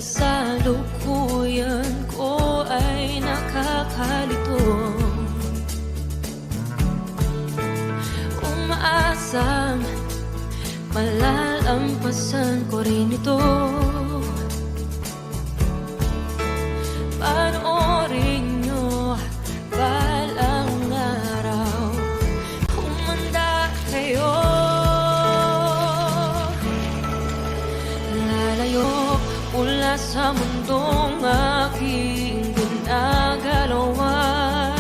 kasalukuyan ko ay nakakalito. Umaasang malalampasan ko rin ito. Panoorin nyo balang araw, humanda kayo. Lalayo mula sa mundong aking ginagalawan.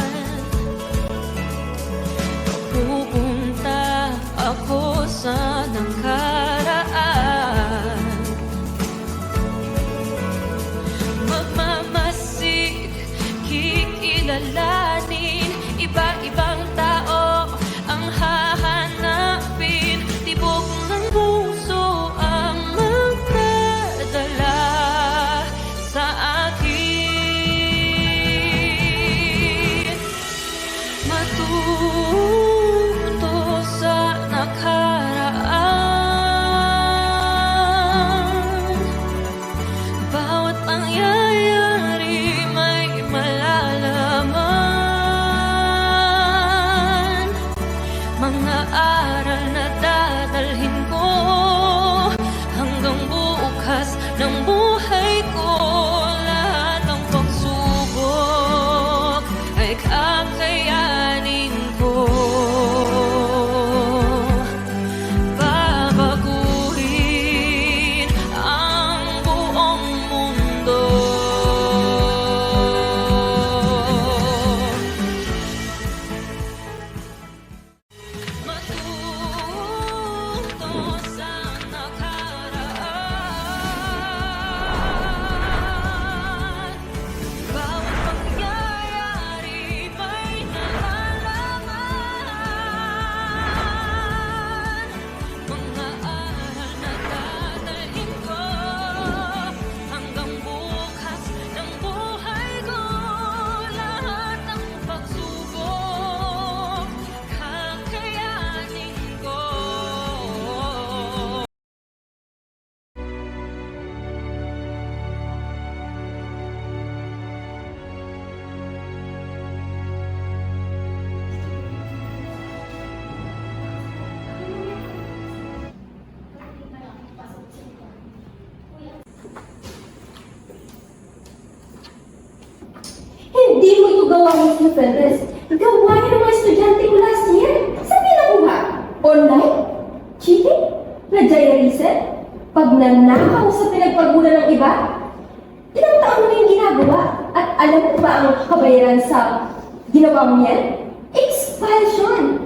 Pupunta ako sa nakaraan. Magmamasid, kikilalanin, iba-ibang tao ang hahanapin. Tibok ng puso ang magdadala sa akin. Matuto sa nakaraan. Bawat pangyayari may malalaman. Mga aral na dadalhin ko hanggang bukas ng buhay ko. Lahat ng pagsubok ay kakayanin ko. Babaguhin ang buong mundo. Matuto sa nakaraan. Bawat pangyayari may nalalaman. Mga aral na dadalhin ko hanggang bukas ng buhay ko. Lahat ng pagsubok kakayanin ko. Hindi mo ito gawain sa Fedres. Gawain ng mga estudyante ko last year. Saan niya nakuha? Online? Cheating? Na-diary reset? Pag nanakaw sa pinagpagulan ng iba? Ilang taon mo na yung ginagawa? At alam mo ba ang kabayaran sa ginawa mo yan? Expulsion!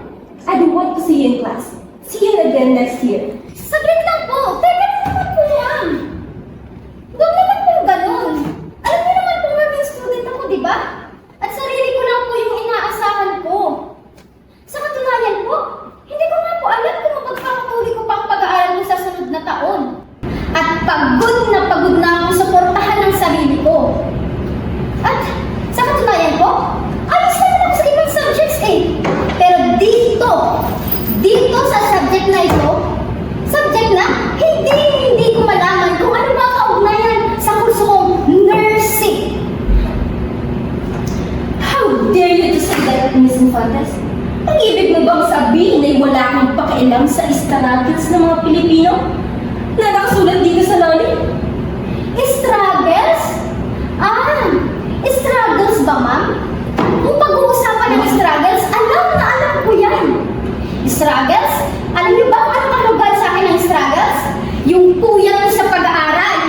I don't want to see you in class. See you again next year. Saglit lang po! Teka naman po yan! Huwag naman po ganun! Alam niyo naman po naging student ako, di ba? At sarili ko lang po yung inaasahan ko. Sa katunayan po, hindi ko nga po alam kung mapagpapatuloy ko pa ang pag-aaral ko sa sunod na taon. At pagod na akong suportahan ng sarili ko. At sa katunayan po, ayos naman ako sa ibang subjects eh. Pero dito sa subject na ito, subject na hindi ko malaman kung ano ba kaugnayan sa kurso kong nursing. How dare you to say that, Miss Infantes? Ang ibig mo bang sabihin ay wala kang pakialam sa struggles ng mga Pilipino na nakasulat dito sa lalim? Struggles? Struggles ba, ma'am? Kung pag-uusapan ng struggles, alam ko yan. Struggles? Alam niyo ba kung ano kalugan sa akin ng struggles? Yung puyat ko sa pag-aaral,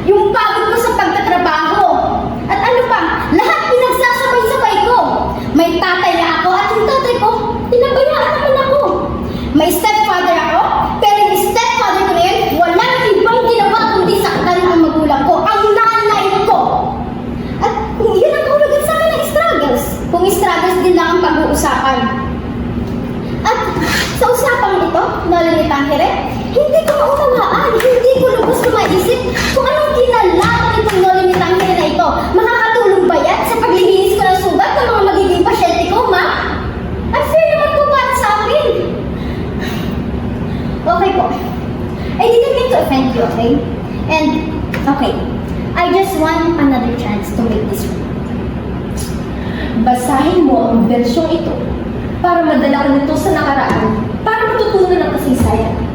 yung pagod ko sa pagtatrabaho, at ano pa, lahat pinagsasabay-sabay ko. May tatay na ako at yung tatay ko, pinabayaan naman ako. May stepfather ako, pero yung stepfather ko na yun, walang ibang ginawa kundi saktan ang magulang ko, ang nanay ko. At kung yun ang kahulugan sa akin ng struggles, kung struggles din lang ang pag-uusapan. At sa usapang ito, nalilitang hirit, hindi ko maunawaan, hindi ko lubos ko maisip kung anong kinalaman itong nalimitang hirit na ito. Makakatulong ba yan sa paglilinis ko ng sugat ng mga magiging pasyente ko, ma'am? Unfair naman po para sa akin. Okay po. I didn't mean to offend you, okay? And, okay. I just want another chance to make this work. Basahin mo ang bersyong ito para madala ka nito sa nakaraan para matutunan ang kasaysayan.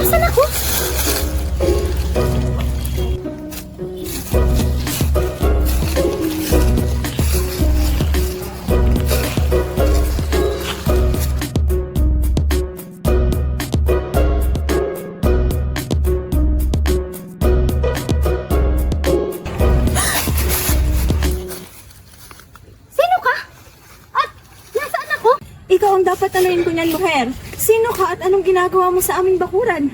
Nasaan ako? Sino ka? At nasaan ako? Ikaw ang dapat tanungin ko niyan, muher. Sino ka at anong ginagawa mo sa aming bakuran?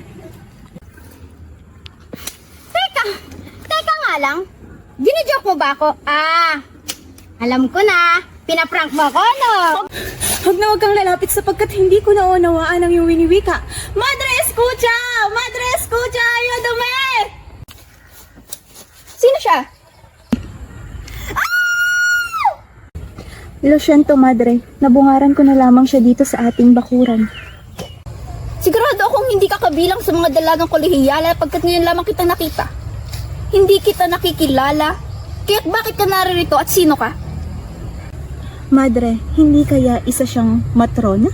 Teka nga lang. Ginajoke mo ba ako? Alam ko na. Pinaprank mo ako, no? Huwag na huwag kang lalapit sapagkat hindi ko naunawaan ang iyong winiwika. Madre escucha! Madre escucha! Ayúdame! Sino siya? Lo siento, madre. Nabungaran ko na lamang siya dito sa ating bakuran. Sigurado akong hindi ka kabilang sa mga dalagang kolehiyala pagkat ngayon lamang kita nakita. Hindi kita nakikilala. Kaya't bakit ka naririto at sino ka? Madre, hindi kaya isa siyang matrona?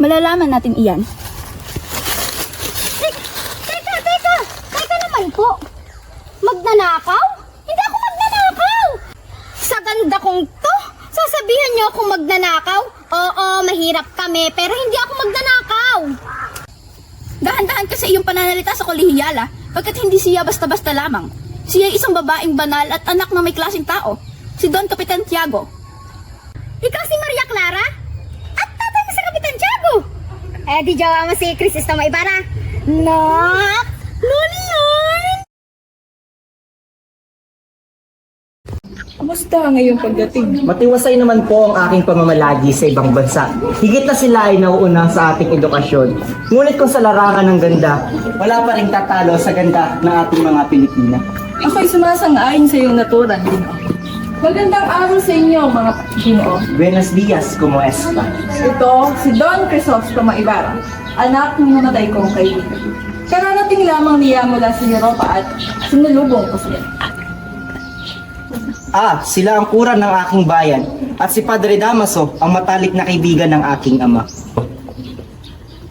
Malalaman natin iyan. Teka naman po. Magnanakaw? Hindi ako magnanakaw! Sa ganda kong to, sasabihan niyo akong magnanakaw? Oo, mahirap kami, pero hindi ako magnanakaw. Dahan-dahan ka sa iyong pananalita sa kolehiyala, pagkat hindi siya basta-basta lamang. Siya ay isang babaeng banal at anak ng may klaseng tao, si Don Kapitan Tiago. Ikaw si Maria Clara? At tatay mo si Kapitan Tiago? Di jawa mo si Crisistoma Ibarra. Nak! Loli yun! Kumusta ang iyong pagdating? Matiwasay naman po ang aking pamamalagi sa ibang bansa. Higit na sila ay nauuna sa ating edukasyon. Ngunit kung sa larangan ng ganda, wala pa rin tatalo sa ganda ng ating mga Pilipina. Ako'y sumasang-ayon sa iyong naturan, Ginoo. Magandang araw sa inyo, mga Ginoo. Buenos dias, como esta? Ito, si Don Crisostomo Ibarra, anak ng namatay kong kaibigan. Kararating lamang niya mula sa Europa at sinulubong ko siya. Sila ang kura ng aking bayan at si Padre Damaso ang matalik na kaibigan ng aking ama.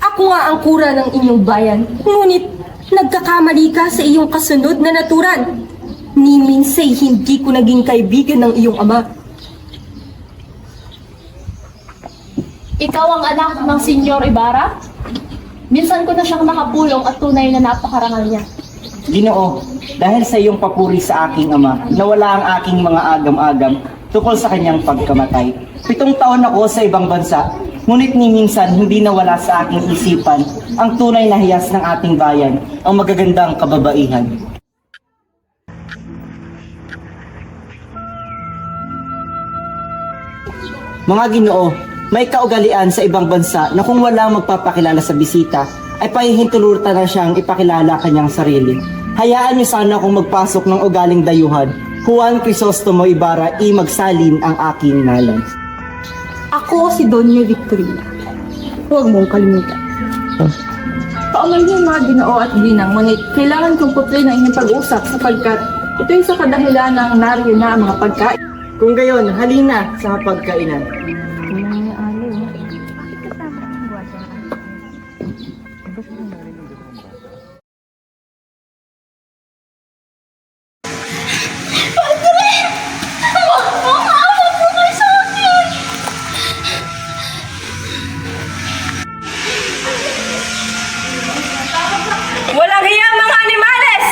Ako nga ang kura ng inyong bayan, ngunit nagkakamali ka sa iyong kasunod na naturan. Ni minsay hindi ko naging kaibigan ng iyong ama. Ikaw ang anak ng Senyor Ibarra? Minsan ko na siyang nakapulong at tunay na napakarangal niya. Ginoo, dahil sa iyong papuri sa aking ama, nawala ang aking mga agam-agam tungkol sa kanyang pagkamatay. 7 taon ako sa ibang bansa, ngunit ni minsan hindi nawala sa aking isipan ang tunay na hiyas ng ating bayan, ang magagandang kababaihan. Mga Ginoo, may kaugalian sa ibang bansa na kung wala magpapakilala sa bisita, ay pahihintulutan na siyang ipakilala kanyang sarili. Hayaan niyo sana akong magpasok ng ugaling dayuhan Juan Crisostomo Ibarra, magsalin ang aking ngalan. Ako si Doña Victorina. Huwag mong kalimutan. Kaumal niyo mga ginoo at ginang, ngunit kailangan kong putrin ang inyong pag-usap sapagkat ito'y sa kadahilan ng nariyan na ang mga pagkain. Kung gayon, halina sa pagkainan. Walang hiya mga animales!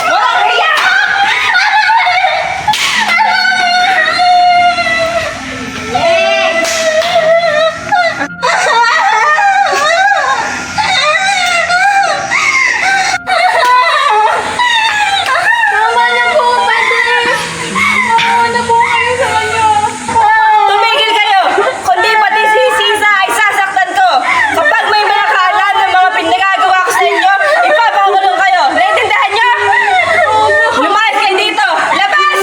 Walang hiya! Tumigil kayo! Kundi pati si Sisa ay sasaktan ko! Kapag may mga kaalam ng mga pinagagawa ko sa inyo, ipapakulong kayo! Naintindihan niyo? Lumayas kayo dito! Labas!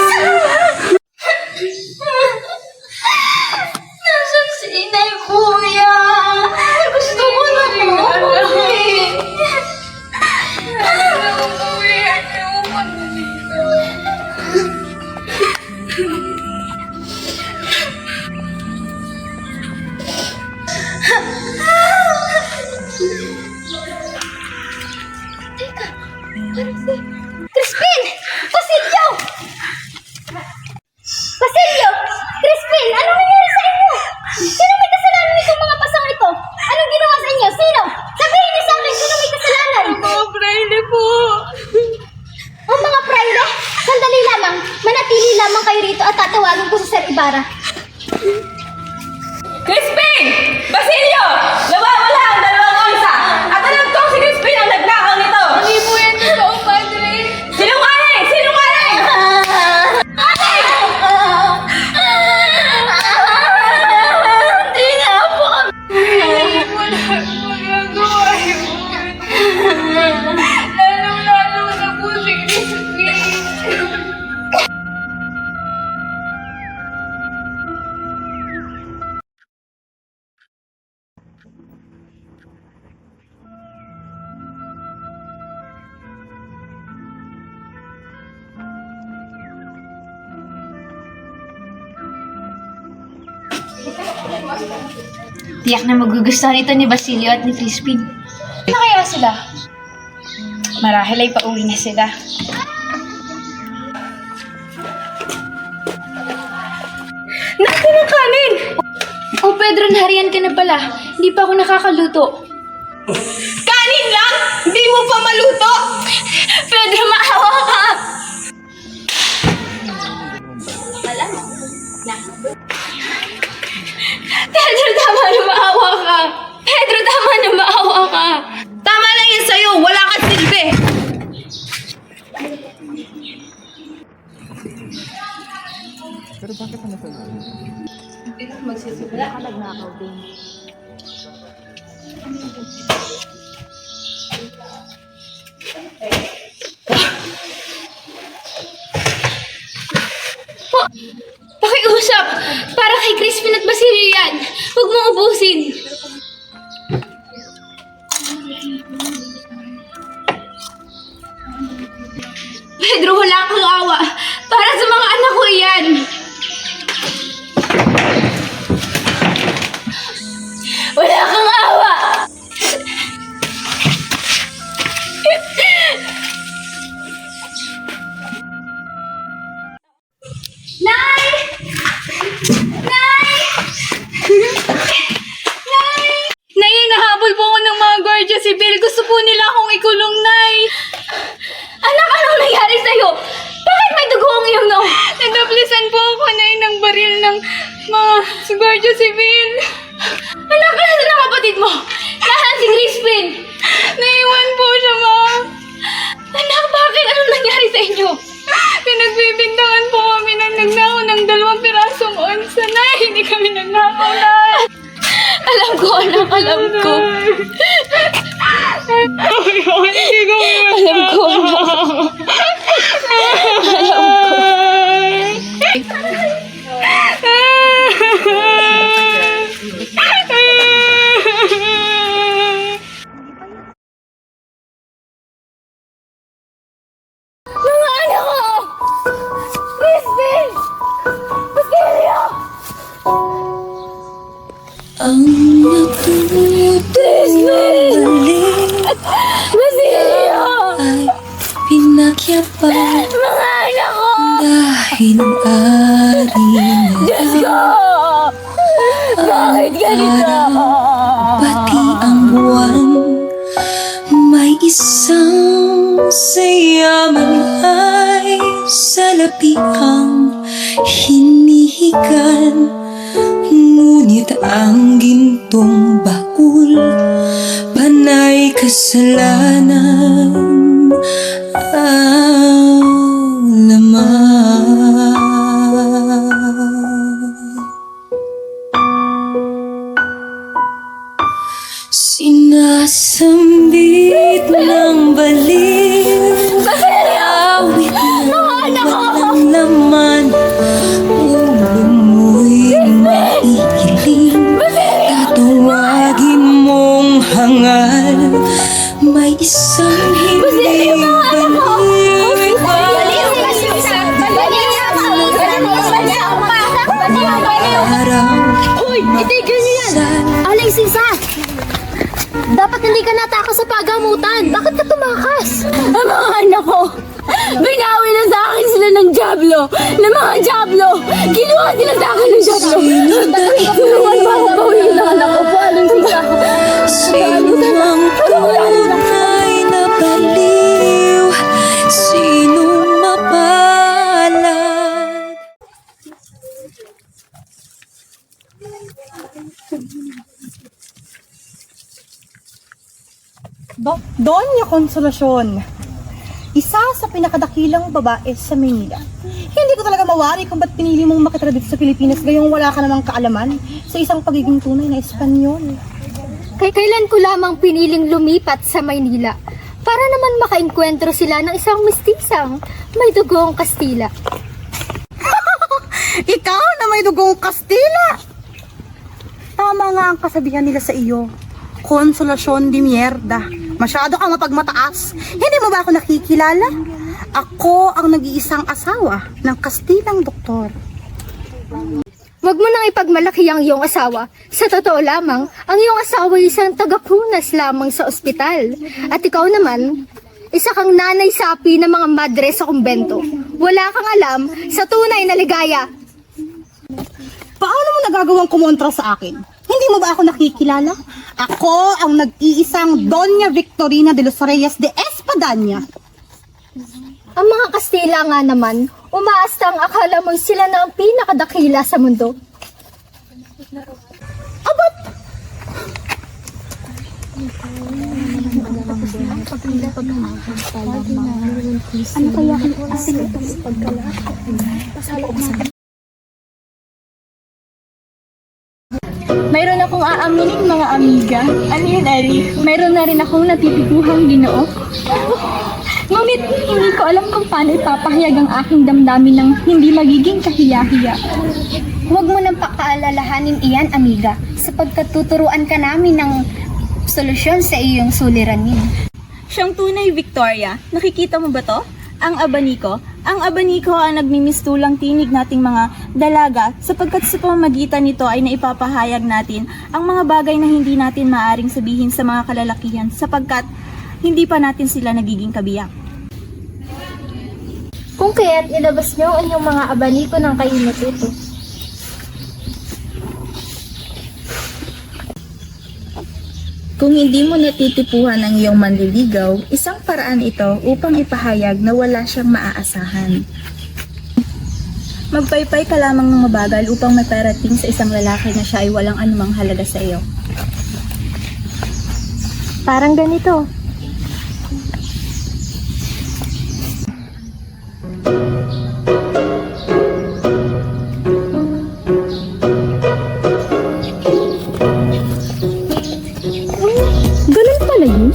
Nasaan si inay, kuya? Gusto ko na umuwi. Crispin! Basilio! Basilio! Crispin! Anong nangyari sa inyo? Sino may kasalanan nitong mga pasang ito? Anong ginawa sa inyo? Sino? Sabihin niyo sa akin, sino may kasalanan? Mga braille po! Ang mga praile? Sandali lamang. Manatili lamang kayo rito at tatawagin ko si Sir Ibarra. Crispin! Basilio! Nawawala ang dalawang onsa! At alam kong si Crispin ang nagnakaw nito! Hindi po yan totoo, Padre! Sinungaling! Sinungaling! Hindi na po kami. Lalong-lalo na po si Crispin! Tiyak na magugustuhan ito ni Basilio at ni Crispin. Ano kaya sila? Marahil ay pauwi na sila. Nasaan ang kanin? Oh, Pedro, naharian ka na pala. Hindi pa ako nakakaluto. Kanin lang? Hindi mo pa maluto? Pedro, maawa ka! Pedro, tama na maawa ka! Pedro, tama na maawa ka! Tama lang yan sa'yo! Wala kang silbi! Pakiusap! Para kay Crispin at Basilio yan! Huwag mong ubusin! Pedro, wala kang awa! Para sa mga anak ko yan! Wala kang awa! Nay! Nay! Nay! Nay, nahabol po ako ng mga Guardia Civil. Gusto po nila akong ikulong, Nay. Anak, anong nangyari sa'yo? Bakit may dugo ang iyong noo? Nadaplisan po ako, Nay, ng baril ng mga Guardia Civil. Anak, nasan ang kapatid mo? Nasaan si Crispin? Naiwan po siya, Ma. Anak, bakit? Anong nangyari sa inyo? Pinagbibintangan po kami ng nagnakaw ng 2 pirasong onsa, Nay. Hindi kami nagnakaw, Nay. Alam ko, anak, alam ko. na ba? Mga anak ko! Dahil ari na Diyos ko! Bakit ganito? pati ang buwan, may isang sayaman ay salapihang hinihigan. Ngunit ang gintong baul, panay kasalanan ang laman. Sinasambit ng baliw, awit na walang laman. Ulo mo'y maiiling, tatawagin mong hangal. May isang hindi Hoy, itigil niyo yan! Aling Sisa! Dapat hindi ka natakas sa pagamutan. Bakit ka tumakas? Ang mga anak ko! Binawi na sa akin sila ng Diablo! Ng mga Diablo! Kinuha nila sa akin ng Diablo! Tulungan mo ako bawiin ng anak ko po, Aling Sisa! Sino ang tunay na baliw? Sino mapalad? Doña Consolacion, isa sa pinakadakilang babae sa Maynila. Hindi ko talaga mawari kung ba't pinili mong makitira dito sa Pilipinas gayong wala ka namang kaalaman sa isang pagiging tunay na Espanyol. Kailan ko lamang piniling lumipat sa Maynila para naman makaengkwentro sila ng isang mistisang may dugong Kastila. Ikaw na may dugong Kastila! Tama nga ang kasabihan nila sa iyo, Consolacion de mierda. Masyado kang mapagmataas. Hindi mo ba ako nakikilala? Ako ang nag-iisang asawa ng Kastilang doktor. Huwag mo nang ipagmalaki ang iyong asawa. Sa totoo lamang, ang iyong asawa ay isang tagapunas lamang sa ospital. At ikaw naman, isa kang nanay sapi ng mga madre sa kumbento. Wala kang alam sa tunay na ligaya. Paano mo nagagawang kumontra sa akin? Hindi mo ba ako nakikilala? Ako ang nag-iisang Doña Victorina de los Reyes de Espadaña. Ang mga Kastila nga naman, umaastang akala mo sila na ang pinakadakila sa mundo. Abot! Mayroon akong aaminin mga amiga. Ano yun, Ari? Mayroon na rin akong natitikuhang Ginoo. Ngunit hindi ko alam kung paano ipapahayag ang aking damdamin ng hindi magiging kahiya-hiya. Huwag mo nang pakaalalahanin iyan, amiga, sapagkat tuturuan ka namin ng solusyon sa iyong suliranin. Siyang tunay, Victoria. Nakikita mo ba to? Ang abaniko. Ang abaniko ang nagmimistulang tinig nating mga dalaga sapagkat sa pamamagitan nito ay naipapahayag natin ang mga bagay na hindi natin maaring sabihin sa mga kalalakihan sapagkat hindi pa natin sila nagiging kabiyak. Kung kaya't ilabas niyo ang inyong mga abaniko ng kainat ito. Kung hindi mo natitipuhan ang iyong manliligaw, isang paraan ito upang ipahayag na wala siyang maaasahan. Magpaypay ka lamang ng mabagal upang maparating sa isang lalaki na siya ay walang anumang halaga sa iyo. Parang ganito. Ganun pala yun?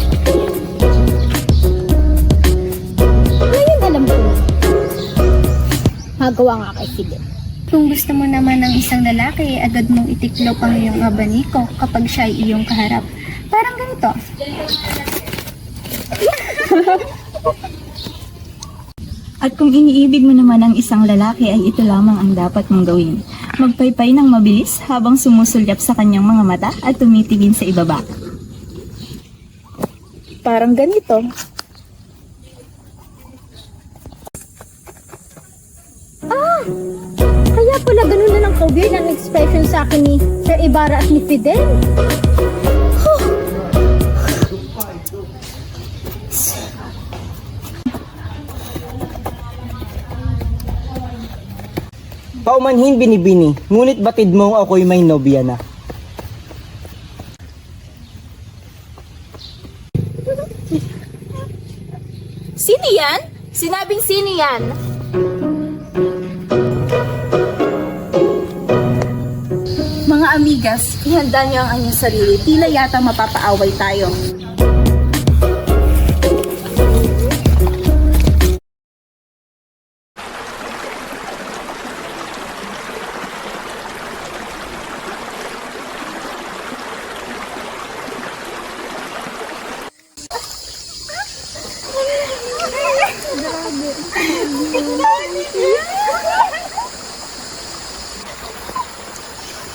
Ngayon alam ko. Magawa nga kay Philip. Kung gusto mo naman ng isang lalaki, agad mong itiklop ang iyong abaniko kapag siya ay iyong kaharap. Parang ganito. At kung iniibig mo naman ang isang lalaki ay ito lamang ang dapat mong gawin. Magpaypay ng mabilis habang sumusulyap sa kanyang mga mata at tumitingin sa ibaba. Parang ganito. weird ang expression sa akin ni Sir Ibarra at ni Fidel. Paumanhin binibini, ngunit batid mo ako'y may nobya na. Sino yan? Sinabing sino yan? Mga amigas, ihanda niyo ang inyong sarili. Tila yata mapapaaway tayo.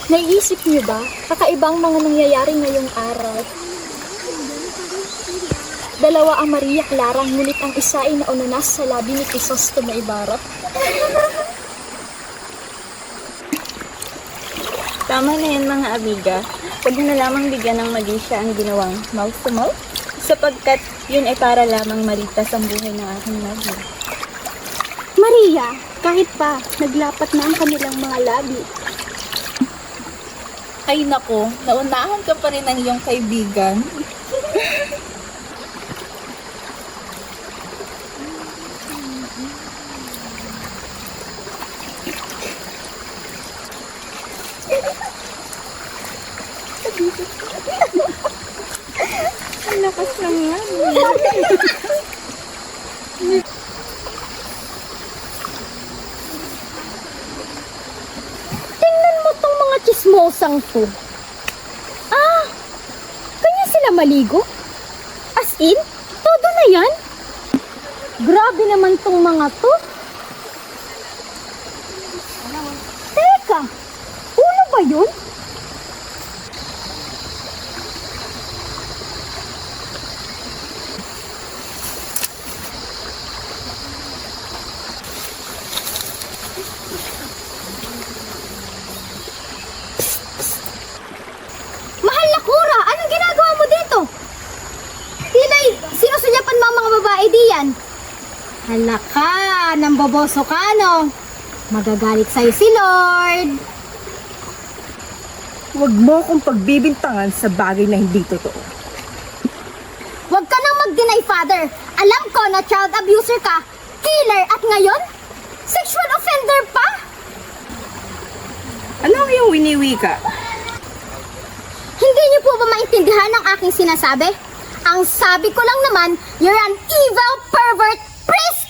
Naiisip niyo ba, kakaibang mga nangyayari ngayong araw? Dalawa ang Maria Clara, ngunit ang isa ay naunanas sa labi ni Crisostomo Ibarra. Tama na yan mga amiga. Huwag na lamang bigyan ng mali siya ang ginawang mouth to mouth, sapagkat yun ay para lamang malitas ang buhay ng aking mahal. Maria, kahit pa, naglapat na ang kanilang mga labi. Ay nako, naunahan ka pa rin ng iyong kaibigan. Ang lakas lang yan. Tingnan mo tong mga chismosang to. Ah, kanya sila maligo? As in, todo na yan? Grabe naman tong mga to. Teka, ulo ba yun? Mahal na Kura, anong ginagawa mo dito? Tila'y sinusunyapan mo ang mga babae diyan. Hala ka, namboboso ka no? Magagalit sa'yo si Lord. Huwag mo akong pagbibintangan sa bagay na hindi totoo. Huwag ka nang mag-deny, Father. Alam ko na child abuser ka, killer, at ngayon, sexual offender pa. Ano ang iyong winiwi ka? Hindi niyo po ba maintindihan ang aking sinasabi? Ang sabi ko lang naman, you're an evil pervert priest!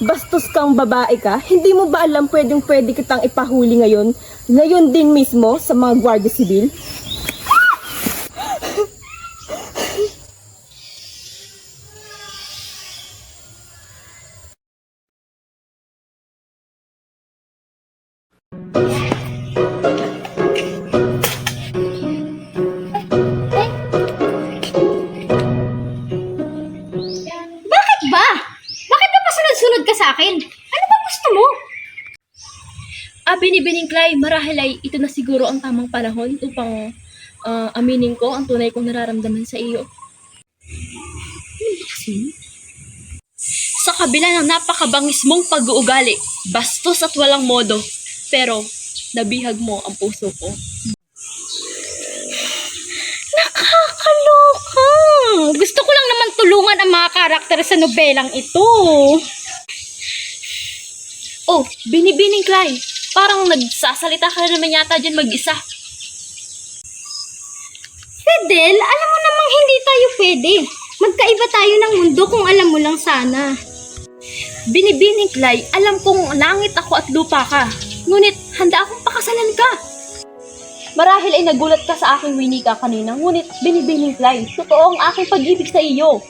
Bastos kang babae ka, hindi mo ba alam pwede kitang ipahuli ngayon? Ngayon din mismo sa mga Guardia Civil? Bakit ba? Bakit ba pasunod-sunod ka sa akin? Ano ba gusto mo? Binibining Clay, marahil ay ito na siguro ang tamang panahon upang aminin ko ang tunay kong nararamdaman sa iyo. Sa kabila ng napakabangis mong pag-uugali, bastos at walang modo, pero nabihag mo ang puso ko. Nakakaloka! Gusto ko lang naman tulungan ang mga karakter sa nobelang ito. Oh, Binibining Clay, parang nagsasalita ka na naman yata dyan mag-isa. Fidel, alam mo namang hindi tayo pwede. Magkaiba tayo ng mundo kung alam mo lang sana. Binibining Clay, alam kong langit ako at lupa ka. Ngunit handa akong pakasalan ka. Marahil ay nagulat ka sa aking winika kanina, ngunit Binibining Clay, totoo ang aking pag-ibig sa iyo.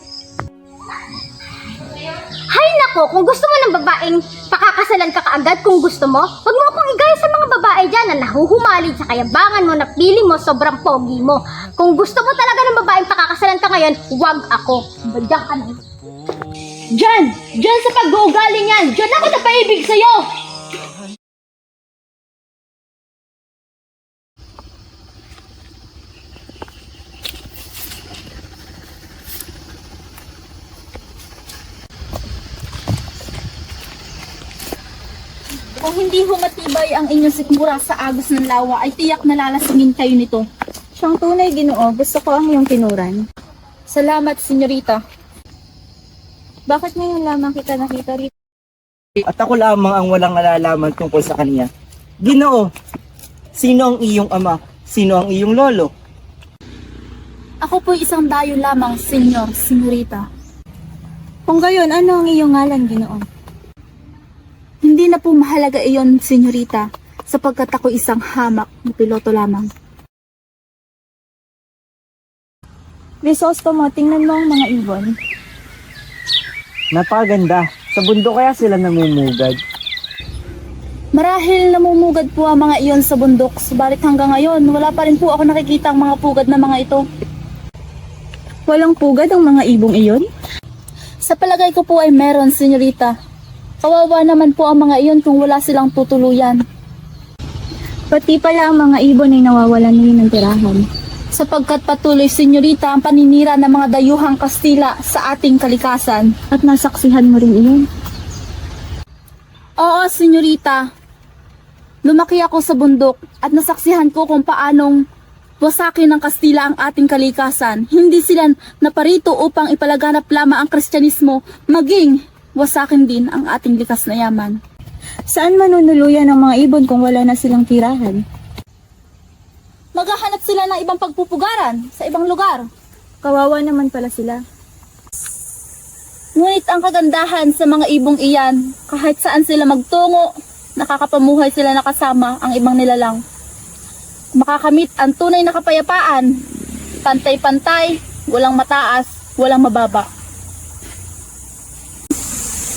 Hay nako, kung gusto mo ng babaeng pakakasalan ka kaagad kung gusto mo, wag mo akong igaya sa mga babae dyan na nahuhumaling sa kayabangan mo na pili mo sobrang pogi mo. Kung gusto mo talaga ng babaeng pakakasalan ka ngayon, wag ako. Badyak ka na. Diyan sa pag-uugali niyan, diyan ako napaibig sa'yo! Kung hindi humatibay ang inyong sikmura sa agos ng lawa, ay tiyak na lalasingin kayo nito. Siyang tunay, Ginoo. Gusto ko ang iyong kinuran. Salamat, senyorita. Bakit ngayon lamang kita nakita rito? At ako lamang ang walang nalalaman tungkol sa kanya. Ginoo, sino ang iyong ama? Sino ang iyong lolo? Ako po'y isang dayo lamang, senyorita. Kung gayon, ano ang iyong ngalan, Ginoo? Hindi na po mahalaga iyon, senyorita, sapagkat ako isang hamak na piloto lamang. Risostomo, tingnan mo ang mga ibon. Napaganda. Sa bundok kaya sila namumugad. Marahil namumugad po ang mga iyon sa bundok, subalit hanggang ngayon, wala pa rin po ako nakikita ang mga pugad na mga ito. Walang pugad ang mga ibong iyon? Sa palagay ko po ay meron, senyorita. Kawawa naman po ang mga iyon kung wala silang tutuluyan. Pati pala ang mga ibon ay nawawalan rin ng tirahan. Sapagkat patuloy, senyorita, ang paninira ng mga dayuhang Kastila sa ating kalikasan. At nasaksihan mo rin iyon? Oo, senyorita. Lumaki ako sa bundok at nasaksihan ko kung paanong wasakin ng Kastila ang ating kalikasan. Hindi sila naparito upang ipalaganap lamang ang Kristyanismo, maging wasakin din ang ating likas na yaman. Saan manunuluyan ang mga ibon kung wala na silang tirahan? Maghahanap sila ng ibang pagpupugaran sa ibang lugar. Kawawa naman pala sila. Ngunit ang kagandahan sa mga ibong iyan, kahit saan sila magtungo, nakakapamuhay sila nakasama ang ibang nilalang. Makakamit ang tunay na kapayapaan, pantay-pantay, walang mataas, walang mababa.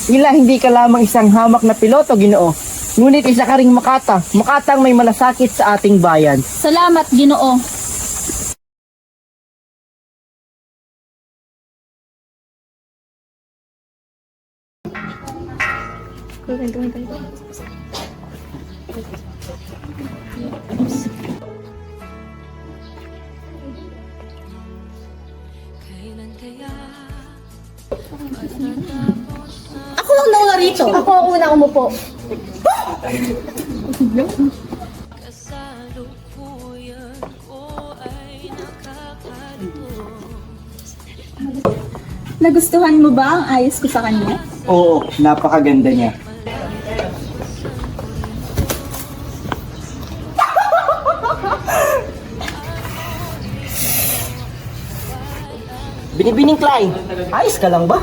Ila hindi ka lamang isang hamak na piloto, Ginoo. Ngunit isa ka ring makatang may malasakit sa ating bayan. Salamat, Ginoo. Ako ang nauna rito. Ako ang unang umupo. Kasalukuyan ko ay nakakalito. Nagustuhan mo ba ang ayos ko sa kanya? Oo, napakaganda niya. Binibining Klein, ayos ka lang ba?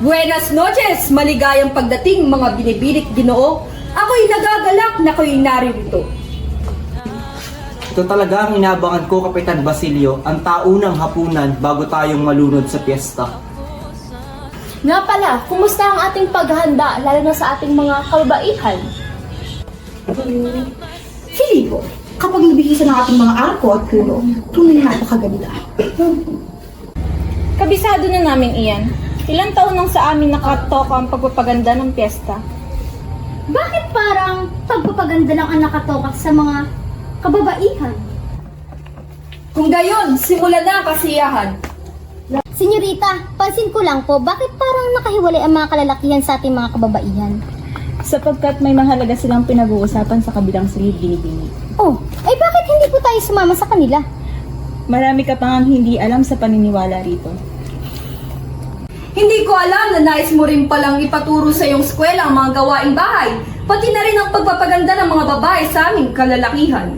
Buenas noches, maligayang pagdating mga binibining Ginoo. Ako'y nagagalak na kayo'y naririto. Ito talaga ang inabangan ko, Kapitan Basilio, ang taunang hapunan bago tayong malunod sa piyesta. Nga pala, kumusta ang ating paghahanda, lalo na sa ating mga kababaihan? Filipo, kapag nabihisan ng ating mga arko at puno, tunay na napakaganda. Kabisado na namin iyan. Ilang taon nang sa amin nakatoka ang pagpapaganda ng piyesta. Bakit parang pagpapaganda lang ang nakatoka sa mga kababaihan? Kung gayon, simulan na ang kasiyahan. Senyorita, pansin ko lang po, bakit parang nakahiwalay ang mga kalalakihan sa ating mga kababaihan? Sapagkat may mahalaga silang pinag-uusapan sa kabilang silid binibini. Oh, ay bakit hindi po tayo sumama sa kanila? Marami ka pang hindi alam sa paniniwala rito. Hindi ko alam na nais mo rin palang ipaturo sa iyong eskwela ang mga gawaing bahay, pati na rin ang pagpapaganda ng mga babae sa aming kalalakihan.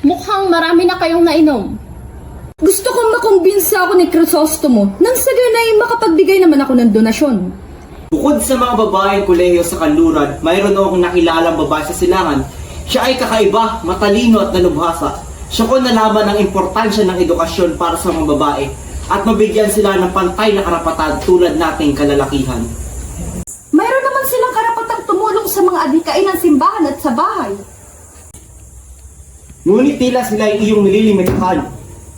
Mukhang marami na kayong nainom. Gusto kong makumbinsa ako ni Crisostomo nang sa ganay makapagbigay naman ako ng donasyon. Bukod sa mga babaeng kolehiyo sa kanluran, mayroon akong nakilalang babae sa silangan. Siya ay kakaiba, matalino at nalubhasa. Siya ko nalaman ang importansya ng edukasyon para sa mga babae at mabigyan sila ng pantay na karapatan tulad nating kalalakihan. Mayroon naman silang karapatang tumulong sa mga adhikain ng simbahan at sa bahay. Ngunit tila sila ay iyong nililimitahan.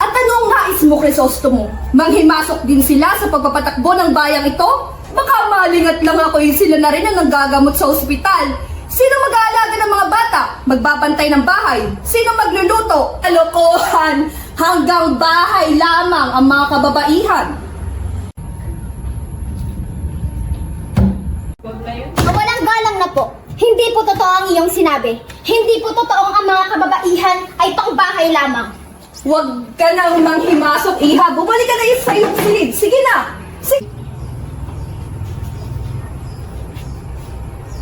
At ano ang nais mo, Crisostomo? Manghimasok din sila sa pagpapatakbo ng bayang ito? Baka malingat lang ako sila na rin ang nagagamot sa ospital. Sino mag-aalaga ng mga bata? Magbabantay ng bahay? Sino magluluto? Alokohan! Hanggang bahay lamang ang mga kababaihan. na po, hindi po totoo ang iyong sinabi. Hindi po totoong ang mga kababaihan ay pangbahay lamang. Huwag ka nang manghimasok, Iha. Bumalik ka na sa iyong silid. Sige na! Sige.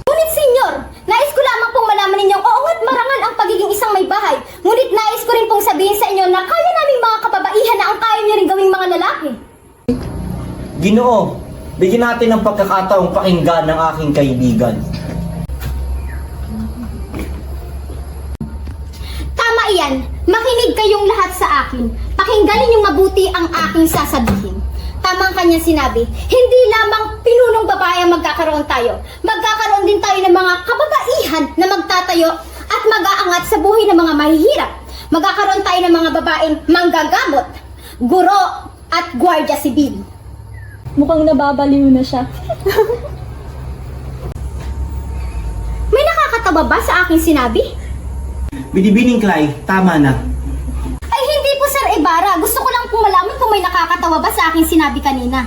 Ngunit senyor, nais ko lamang pong malaman ninyong oo nga't marangal ang pagiging isang may bahay. Ngunit nais ko rin pong sabihin sa inyo na kaya naming mga kababaihan na ang kaya niyo rin gawing mga lalaki. Ginoo, bigyan natin ng pagkakataong pakinggan ng aking kaibigan. Tama iyan, makinig kayong lahat sa akin. Pakinggan ninyong mabuti ang aking sasabihin. Tama ang kanyang sinabi, hindi lamang pinunong babae ang magkakaroon tayo. Magkakaroon din tayo ng mga kababaihan na magtatayo at mag-aangat sa buhay ng mga mahihirap. Magkakaroon tayo ng mga babaeng manggagamot, guro at gwardiya sibil. Mukhang nababaliw na siya. May nakakatawa ba sa aking sinabi? Binibining Clay, tama na. Ay hindi po Sir Ibarra, gusto ko lang po malaman kung may nakakatawa ba sa aking sinabi kanina.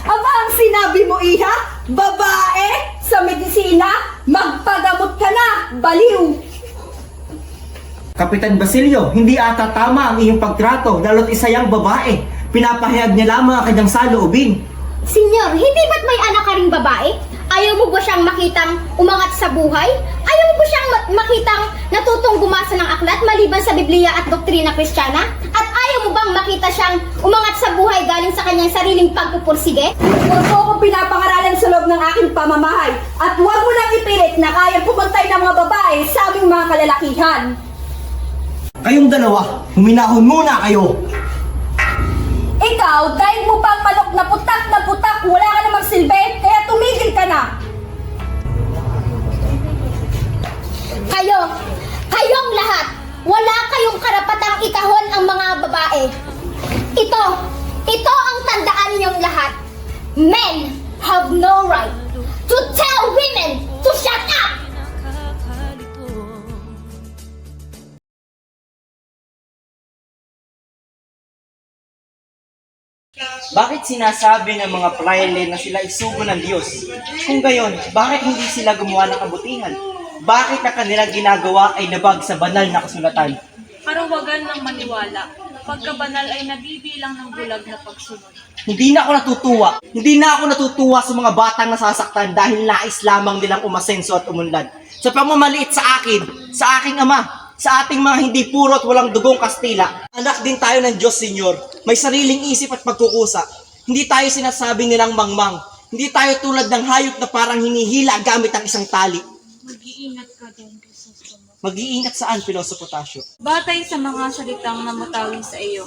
Aba, ang sinabi mo, Iha? Babae? Sa medisina? Magpagamot ka na! Baliw! Kapitan Basilio, hindi ata tama ang iyong pagtrato, lalo't isa yang babae. Pinapahayag niya lamang ang kanyang saloobin. Senyor, hindi ba't may anak ka ring babae? Ayaw mo ba siyang makitang umangat sa buhay? Ayaw mo ba siyang makitang natutong bumasa ng aklat maliban sa Biblia at doktrina Kristiyana? At ayaw mo bang makita siyang umangat sa buhay galing sa kanyang sariling pagpupursige? Huwag mo akong pinapangaralan sa loob ng aking pamamahay. At huwag mo nang ipilit na kaya pumantay ng mga babae sa aming mga kalalakihan. Kayong dalawa, huminahon muna kayo. Ikaw, dahil mo pang manok na putak, wala ka namang silbi, kaya tumigil ka na. Kayong lahat, wala kayong karapatang ikahon ang mga babae. Ito ang tandaan ninyong lahat. Men have no right to tell women to shut up! Bakit sinasabi ng mga praile na sila isugo ng Diyos? Kung gayon, bakit hindi sila gumawa ng kabutihan? Bakit ang kanilang ginagawa ay nabag sa banal na kasulatan? Karuwagan ng maniwala. Pagkabanal ay nabibilang ng bulag na pagsunod. Hindi na ako natutuwa. Hindi na ako natutuwa sa mga batang nasasaktan dahil nais lamang nilang umasenso at umunlad. Sa pamamaliit sa akin, sa aking ama, sa ating mga hindi puro at walang dugong Kastila. Anak din tayo ng Diyos, Senyor. May sariling isip at pagkukusa. Hindi tayo sinasabi nilang mangmang. Hindi tayo tulad ng hayop na parang hinihila gamit ang isang tali. Mag-iingat ka doon, Crisostomo. Mag-iingat saan, Piloso Potasio? Batay sa mga salitang namutawin sa iyo,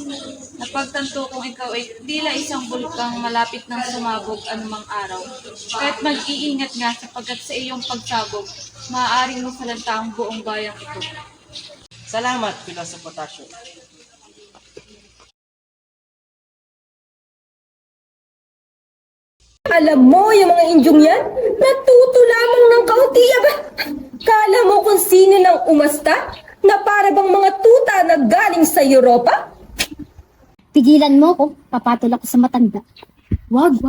napagtanto kong ikaw ay tila isang bulkang malapit ng sumabog anumang araw. Kaya't mag-iingat nga sapagkat sa iyong pagsabog, maaaring masalanta ang buong bayang ito. Salamat, Piloso Potasio. Alam mo, yung mga Indyong yan, natuto lamang ng kautiya ba? Kala mo kung sino nang umasta? Na para bang mga tuta na galing sa Europa? Pigilan mo ko, papatol ako sa matanda. Wag.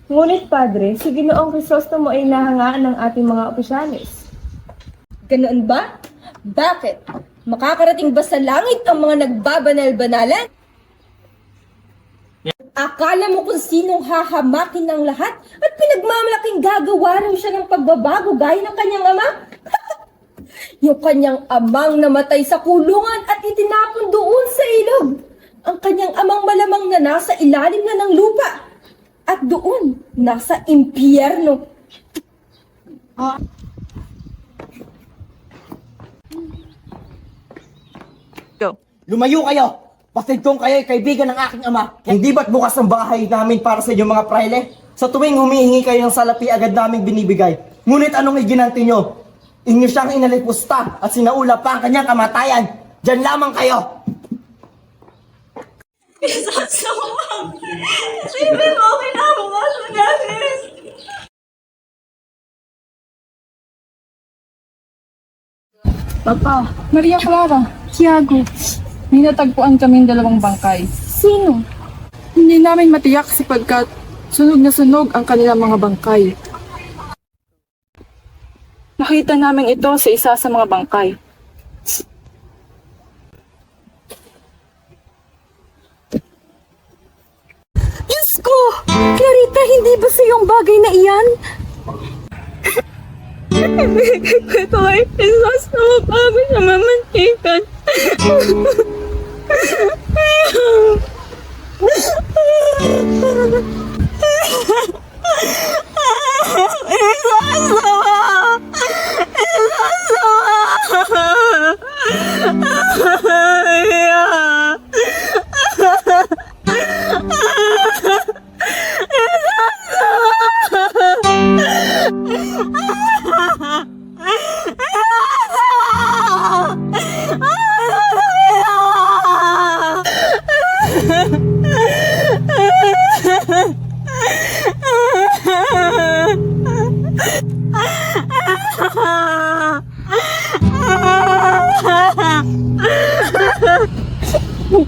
Ngunit Padre, si Ginoong Crisostomo ay nahangaan ng ating mga opisyalis. Ganoon ba? Bakit? Makakarating ba sa langit ang mga nagbabanal-banalan? Akala mo kung sinong hahamakin ng lahat at pinagmamalaking gagawa rin siya ng pagbabago gaya ng kanyang ama? Yung kanyang amang namatay sa kulungan at itinapon doon sa ilog. Ang kanyang amang malamang na nasa ilalim na ng lupa. At doon, nasa impyerno. Lumayo kayo! Batid kong kayo ay kaibigan ng aking ama. Hindi ba't bukas ang bahay namin para sa inyong mga praile? Sa tuwing humihingi kayo ng salapi, agad naming binibigay. Ngunit anong iginanti nyo? Inyo siyang inalipusta at sinaula pa ang kanyang kamatayan. Diyan lamang kayo! Silbi mo, kinabukasan natin. Papa, Maria Clara, Tiago, may natagpuan kaming dalawang bangkay. Sino? Hindi namin matiyak sapagkat sunog na sunog ang kanilang mga bangkay. nakita namin ito sa isa sa mga bangkay. Diyos ko! Clarita, hindi ba sa iyong bagay na iyan? Ito ay isos na mabago sa mamantikan.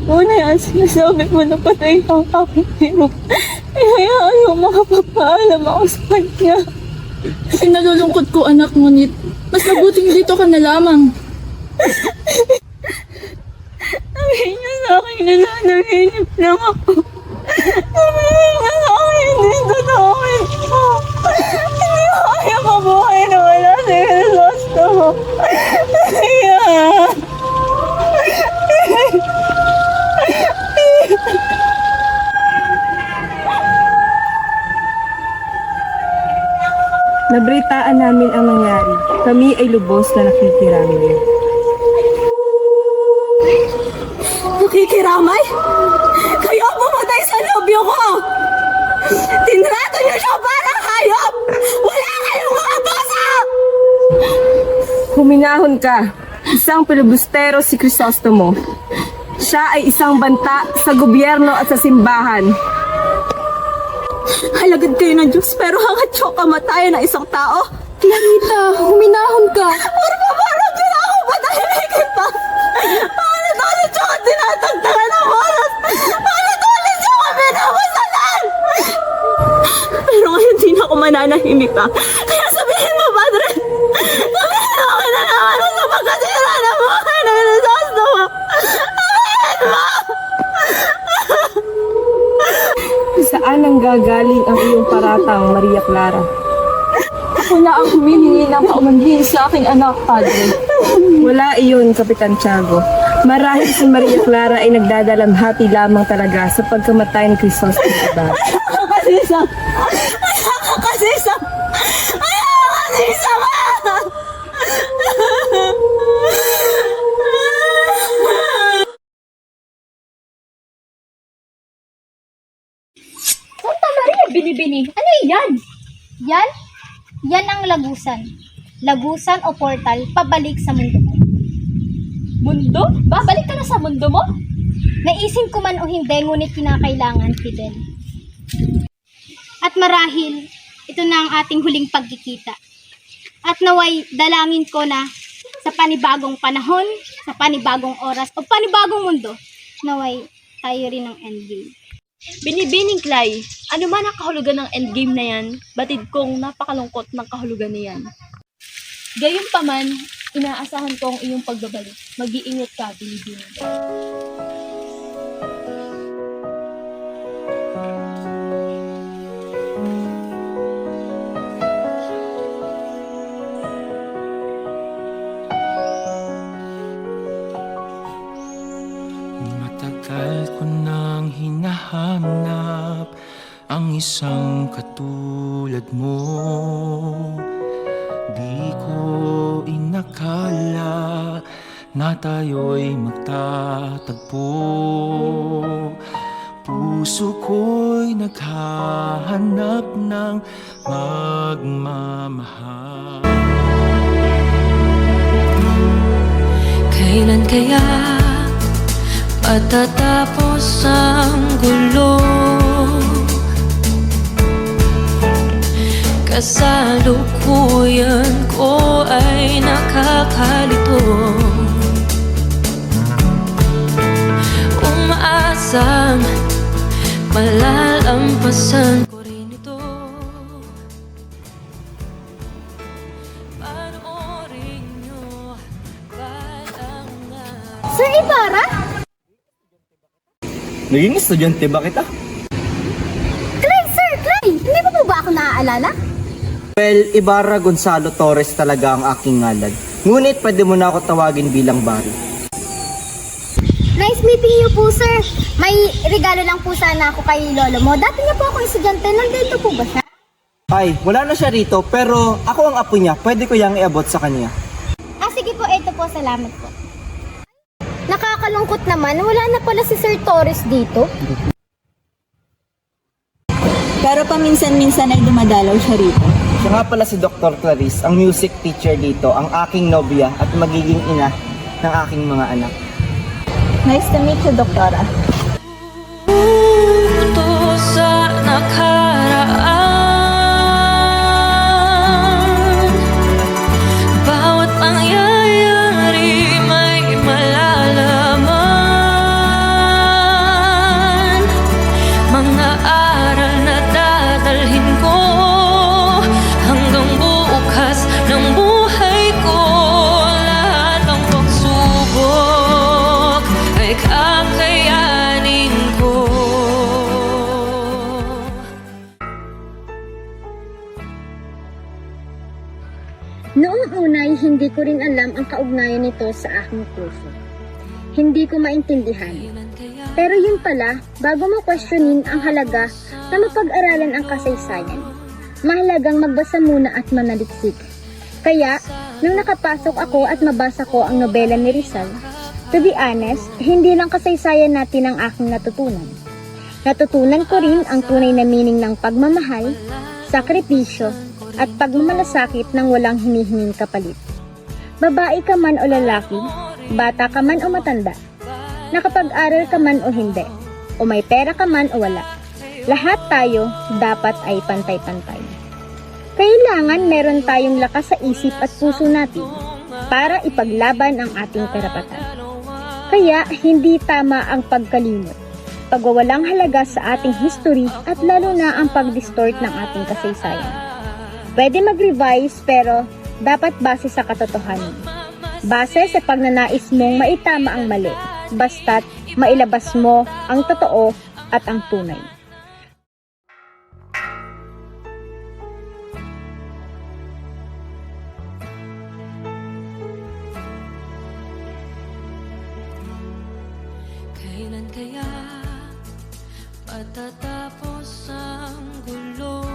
Una yan, sinasabi mo na patay ang aking hirap. Hayaan mo makapapaalam ako sa kanya. Nalulungkot ko, anak, ngunit mas mabuting dito ka na lamang. Sabihin niyo sa akin na nanaginip lang ako. Sabihin niyo sa akin, hindi totoo ito. Hindi ko kaya mabuhay na wala sa Crisostomo mo. Nabalitaan namin ang nangyari. Kami ay lubos na nakikiramay. Nakikiramay? Kayo ang pumatay sa nobyo ko! Tinrato niyo siya parang hayop! Wala kayong mga puso! Huminahon ka. Isang pilibustero si Crisostomo. Siya ay isang banta sa gobyerno at sa simbahan. Halagad kayo ng Diyos pero hangat siyo kamatayan ng isang tao. Clarita, huminahon ka. Por favor, huwag niyo na ako patahimikin pa! Paulit-ulit siyo ang tinatagtagan ng oras! Paulit-ulit siyo ang pinapasatan! Pero ngayon di na ako mananahimik pa. Kaya sabihin mo, Padre! Sabihin mo, kinalaman mo sa pagkasira ng buhay ng Crisostomo! Sabihin mo! Saan ang gagaling ang iyong paratang, Maria Clara? Ako na ang humihingi ng paumanhin sa aking anak, Padre. Wala iyon, Kapitan Tiago. Marahil si Maria Clara ay nagdadalamhati lamang talaga sa pagkamatay ni Crisostomo. Nakakasisang! Nakakasisang! Nakakasisang! Santa Maria, Binibini, ano yan? Yan? Yan ang lagusan. Lagusan o portal pabalik sa mundo mo. Mundo? Babalik ka na sa mundo mo? Naisin ko man o hindi, ngunit kinakailangan, Fidel. At marahil, ito na ang ating huling pagkikita. At naway, dalangin ko na sa panibagong panahon, sa panibagong oras, o panibagong mundo, naway, tayo rin ang endgame. Binibining Clay, ano man ang kahulugan ng endgame na yan, batid kong napakalungkot ng kahulugan na yan. Gayunpaman, inaasahan ko ang iyong pagbabalik. Mag-iingat ka, Binibining. Matagal ko nang hinahanap ang isang katulad mo. Di ko inakala na tayo'y magtatagpo. Puso ko'y naghahanap ng magmamahal. Kailan kaya matatapos ang gulo? Kasalukuyan ko ay nakakalito. Umaasang malalampasan ko rin ito. Paano Naging estudyante ba kita? Clay, sir, Clay! Hindi mo po ba ako naaalala? Well, Ibarra Gonzalo Torres talaga ang aking ngalan. Ngunit pwede mo na ako tawagin bilang Barry. Nice meeting you po, sir. May regalo lang po sana ako kay lolo mo. Dati niya po ako estudyante. Nandito po ba siya? Ay, wala na siya rito, pero ako ang apo niya. Pwede ko yang iabot sa kanya. Ah, sige po. Ito po. Salamat po. Nakakalungkot naman. Wala na pala si Sir Torres dito. Pero paminsan-minsan ay dumadalaw siya rito. Siya nga pala si Dr. Clarice, ang music teacher dito, ang aking nobya at magiging ina ng aking mga anak. Nice to meet you, Doktora. Ito sa nakaraan, bawat pangyayari may malalaman. Mga aral na dadalhin ko hanggang bukas ng buhay ko. Lahat ng pagsubok ay kakayanin ko. Noong una ay hindi ko rin alam ang kaugnayan nito sa aking puso. Hindi ko maintindihan. Pero yun pala, bago mo questionin ang halaga na mapag-aralan ang kasaysayan, mahalagang magbasa muna at manaliksik. Kaya, nung nakapasok ako at mabasa ko ang nobela ni Rizal, to be honest, hindi lang kasaysayan natin ang aking natutunan. Natutunan ko rin ang tunay na meaning ng pagmamahal, sakripisyo, at pagmamalasakit ng walang hinihinging kapalit. Babae ka man o lalaki, bata ka man o matanda, nakapag-aral ka man o hindi, o may pera ka man o wala, lahat tayo dapat ay pantay-pantay. Kailangan meron tayong lakas sa isip at puso natin para ipaglaban ang ating karapatan. Kaya hindi tama ang pagkalimot, pagwawalang halaga sa ating history at lalo na ang pag-distort ng ating kasaysayan. Pwede mag-revise pero dapat base sa katotohanan. Base sa pagnanais mong maitama ang mali, basta't mailabas mo ang totoo at ang tunay. Kailan kaya patatapos ang gulo?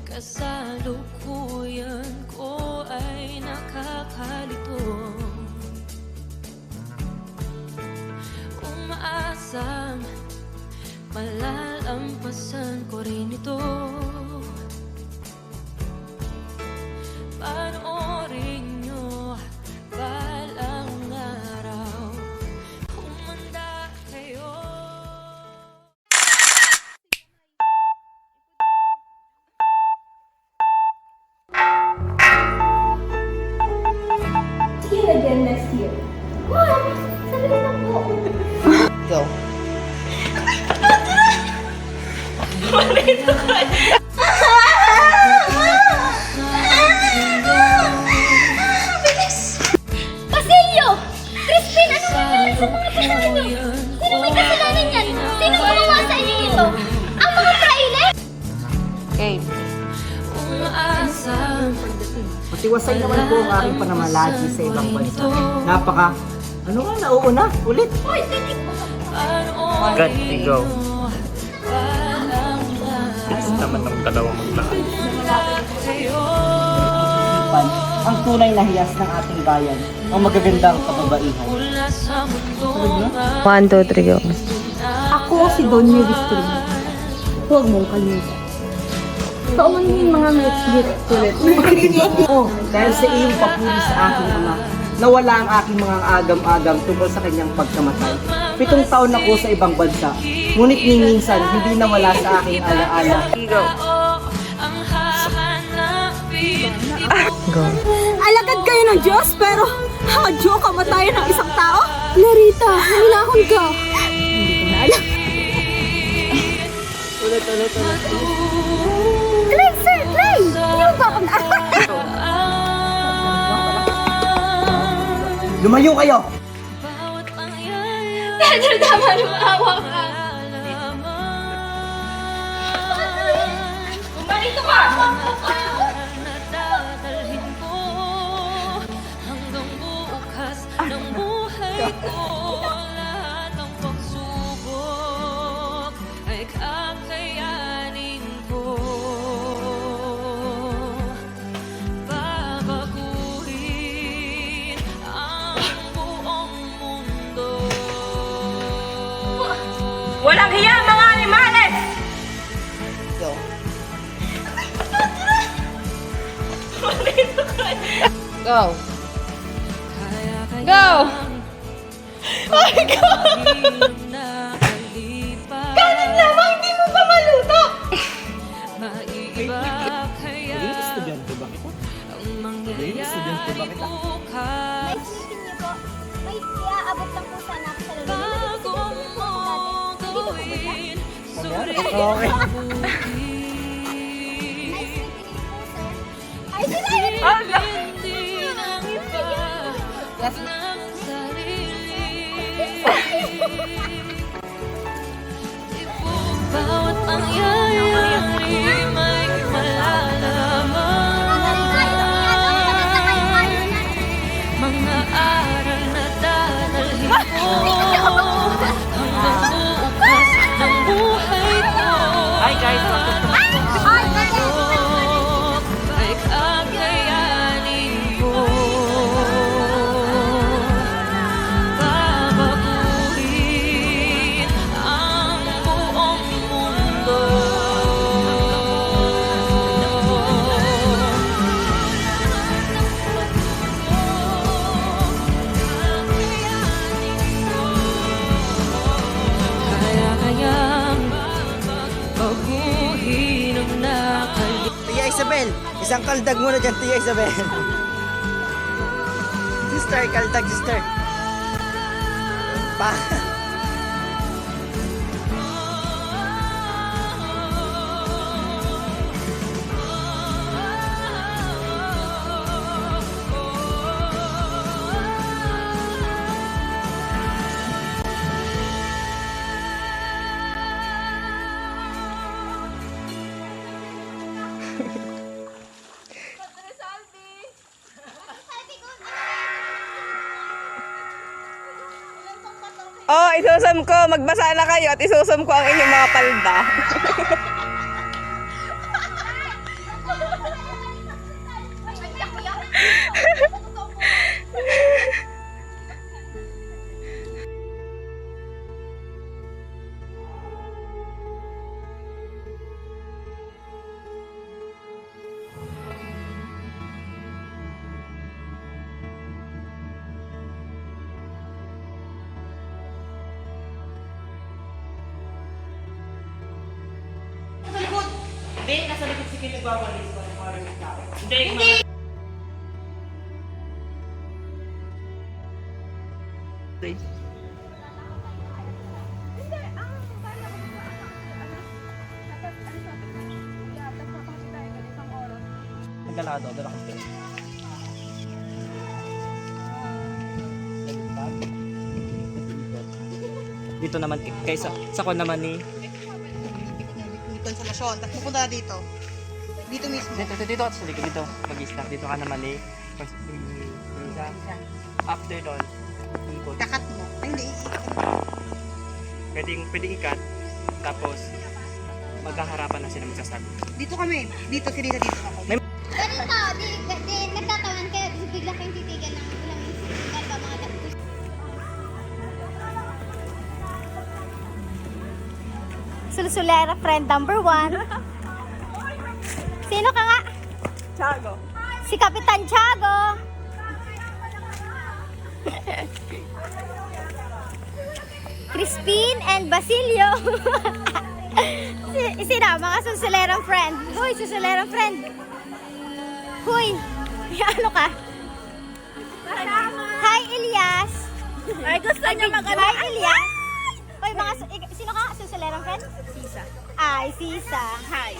Kasalukuyan ko ay nakakalito. Umaasang malalampasan ko rin ito. Panoorin nyo balang araw, humanda kayo. See you again next year. What? Sandali lang po. Go. Basilio! Crispin, ano nangyari sa mga kasalanan niyo? Sino may kasalanan yan? Sino gumawa sa inyo ito? Ang mga praile? Umaasang Matiwasay naman po ang aking panamalagi sa ibang bansa. Ano nga, nauuna, ulit. panoorin God, ikaw. nyo balang Yes naman ng dalawang maglakad. kayo. Ang tunay na hiyas ng ating bayan, ang magagandang kababaihan. Mula sa mundo 1, 2, 3, go. Ako si Donya Victorina. Huwag mong kalimutan. Kauman mo yung mga maitslit ulit. Oh, dahil sa iyong papuri sa aking ama, nawala ang aking mga agam-agam tungkol sa kanyang pagkamatay. 7 taon ako sa ibang bansa, ngunit ni minsan hindi nawala sa aking alaala. ang hahanapin. Go. Alagad kayo ng Diyos, pero hadyo kamatayan ng isang tao? Larita, hinahon ka. Clay, sir! Clay! Hindi mo ba ako na... Lumayo kayo! Pedro, tama na, maawa ka. Kumarito ka! Nadadalhin ko hanggang bukas ng buhay ko. Lahat ng pagsubok ay kakayanin ko. Babaguhin ang buong mundo. Walang hiya mga animales! Go! Kaya Go! Kanin naman, hindi mo pa maluto! Maiiba kaya Estudyante ba kita? ang mangyayari bukas. Nice meeting niyo po. May iaabot lang po sana ako sa lalo. Bago mo gawin, Okay. suriin Nice meeting niyo po, sir. Ay, sinabi! hindi ng iba ng sarili. Bawat pangyayari may malalaman. Mga aral na dadalhin ko hanggang bukas ng buhay ko. Hi guys! Ay kakayanin ko. Babaguhin ang buong mundo. Kaya baguhin ang nakalimutan. Tia Isabel! Isang kaldag muna dyan, Tia Isabel. Sister, kaldag, sister. Pa. Oh, isusum ko. Magbasa na kayo at isusum ko ang inyong mga palda. Hindi, nasa likod si Kim nagwawalis ko ng mga tao. Hindi! Naglalakad ako, dala ko siya. Dito naman, kaysa sa kon naman ni Konsolasyon, tapos pupunta dito. Dito mismo. dito sa likod dito mag-stop dito ka naman ni after doon ikot Kakat mo. Hindi. pwedeng ikat tapos magkaharapan na sila magsasabi. Dito kami. Dito si Rita, dito ako. Ganito, di nagtatawan kayo, tapos bigla kayong titigan ng ulang isigan pa mga tapos. Sulsulera friend number 1. Sino ka nga? Tiago. Si Kapitan Tiago. Crispin and Basilio. Sino? Mga susulerang friend. Huy, susulerang friend. Huy, ano ka? Hi, Elias. Ay, gusto niya Hi, Elias. Hoy, sino ka? Susulerang friend? Sisa. Ay, Sisa. Hi.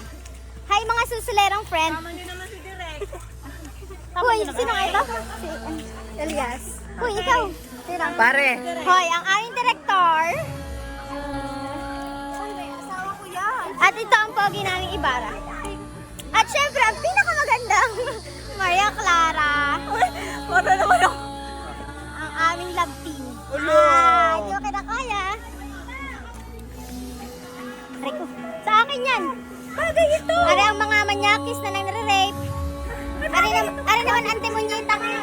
Hi, mga susulerang friend. Tama niyo naman si Direk. Huy, sino nga ito? Si Elias. Huy, ikaw. Pare. Hoy, ang aming direktor. Asawa ko yan. At ito ang pogi naming Ibarra. At syempre, ang pinakamagandang Maria Clara. Ano naman ako? Ang aming love team. Di ba kinakaya? Rico, sa akin yan. Bagay ito. Ari ang mga manyakis na nangre-rape. Ari naman anti-munyetang ano.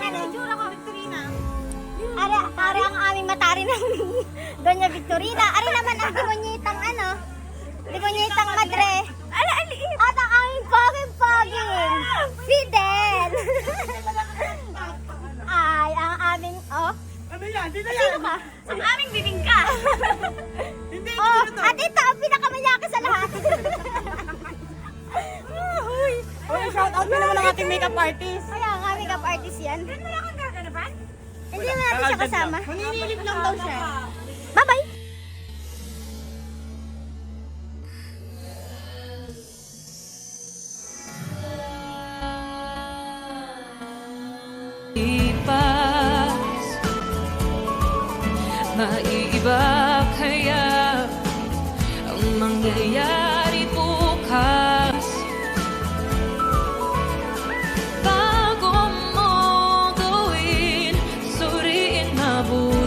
Ari ang aming matari ng Doña Victorina. Ari naman ang demonitang ano. Demonitang madre. At ang aming poging-poging Fidel. Ay, ang aming, Ano yan? Dito sino ka? Ang aming bibingka. At ito ang pinakamayaki sa lahat. Shout out mo naman ang ating makeup artist. Kaya nga, makeup artist yan. Wala kang gaganapan? Hindi naman natin siya kasama. Maninilip lang daw siya. Bye-bye! Ipas, maiiba kaya ang mangyayari bukas bago mo gawin, suriin mabuti.